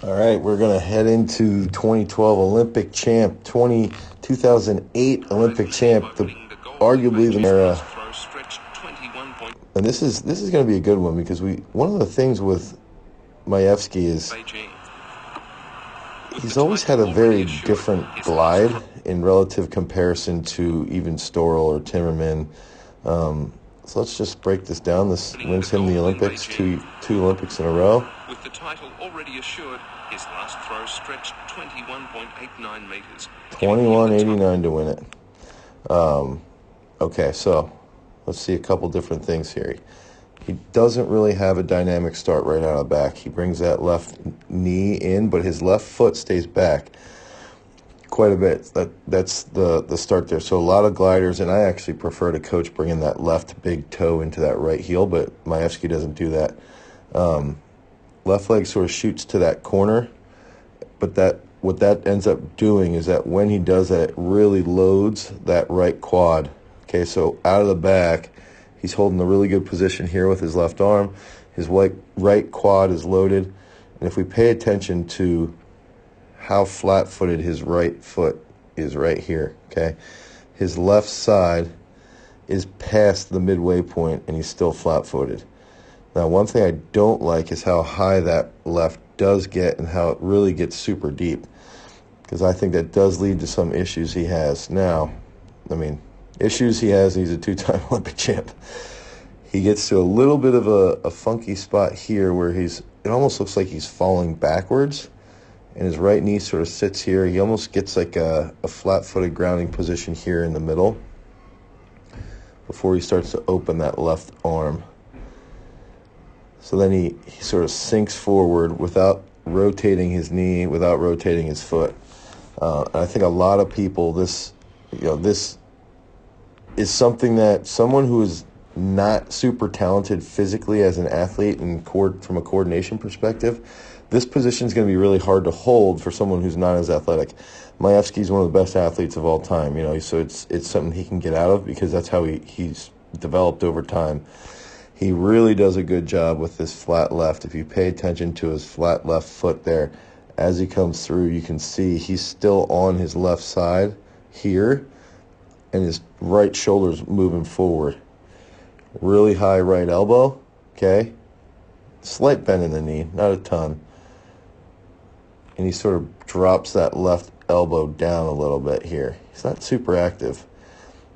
All right, we're going to head into 2012 Olympic champ, 2008 Olympic champ, arguably the era. And this is going to be a good one because one of the things with Majewski is he's always had a very different glide in relative comparison to even Storrell or Timmerman. So let's just break this down. This wins him the Olympics, two Olympics in a row. With the title already assured, his last throw stretched 21.89 meters. 21.89 to win it. Okay, so let's see a couple different things here. He doesn't really have a dynamic start right out of the back. He brings that left knee in, but his left foot stays back quite a bit. That's the start there. So a lot of gliders, and I actually prefer to coach bringing that left big toe into that right heel, but Majewski doesn't do that. Left leg sort of shoots to that corner, but what that ends up doing is that when he does that, it really loads that right quad. Okay, so out of the back, he's holding a really good position here with his left arm. His right quad is loaded, and if we pay attention to how flat-footed his right foot is right here, okay? His left side is past the midway point, and he's still flat-footed. Now, one thing I don't like is how high that left does get and how it really gets super deep, because I think that does lead to some issues he has. Now, issues he has, he's a two-time Olympic champ. He gets to a little bit of a funky spot here where it almost looks like he's falling backwards, and his right knee sort of sits here. He almost gets like a flat-footed grounding position here in the middle before he starts to open that left arm. So then he sort of sinks forward without rotating his knee, without rotating his foot. And I think a lot of people, this is something that someone who is not super talented physically as an athlete and from a coordination perspective, this position is going to be really hard to hold for someone who's not as athletic. Majewski is one of the best athletes of all time, so it's something he can get out of because that's how he's developed over time. He really does a good job with this flat left. If you pay attention to his flat left foot there, as he comes through, you can see he's still on his left side here, and his right shoulder's moving forward. Really high right elbow, okay? Slight bend in the knee, not a ton. And he sort of drops that left elbow down a little bit here. He's not super active.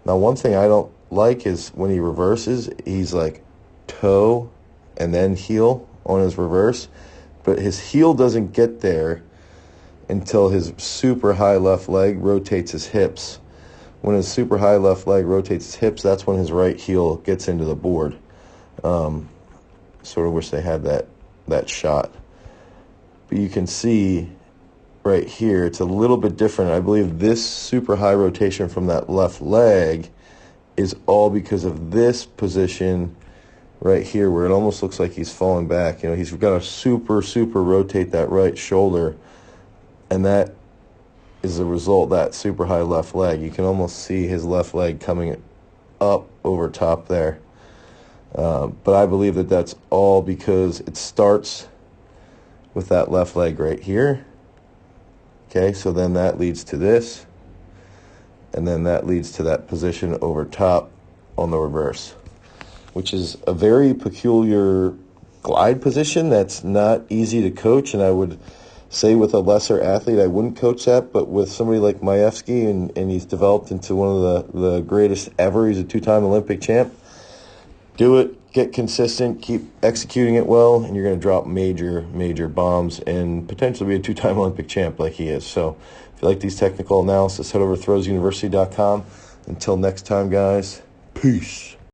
Now, one thing I don't like is when he reverses, he's like toe and then heel on his reverse, but his heel doesn't get there until his super high left leg rotates his hips. When his super high left leg rotates his hips, that's when his right heel gets into the board. Sort of wish they had that shot. But you can see right here, it's a little bit different. I believe this super high rotation from that left leg is all because of this position right here where it almost looks like he's falling back. He's got to super rotate that right shoulder, and that is the result, that super high left leg. You can almost see his left leg coming up over top there. But I believe that that's all because it starts with that left leg right here. Okay, so then that leads to this, and then that leads to that position over top on the reverse, which is a very peculiar glide position that's not easy to coach, and I would say with a lesser athlete I wouldn't coach that, but with somebody like Majewski, and he's developed into one of the greatest ever, he's a two-time Olympic champ, do it, get consistent, keep executing it well, and you're going to drop major bombs and potentially be a two-time Olympic champ like he is. So if you like these technical analysis, head over to throwsuniversity.com. Until next time, guys, peace.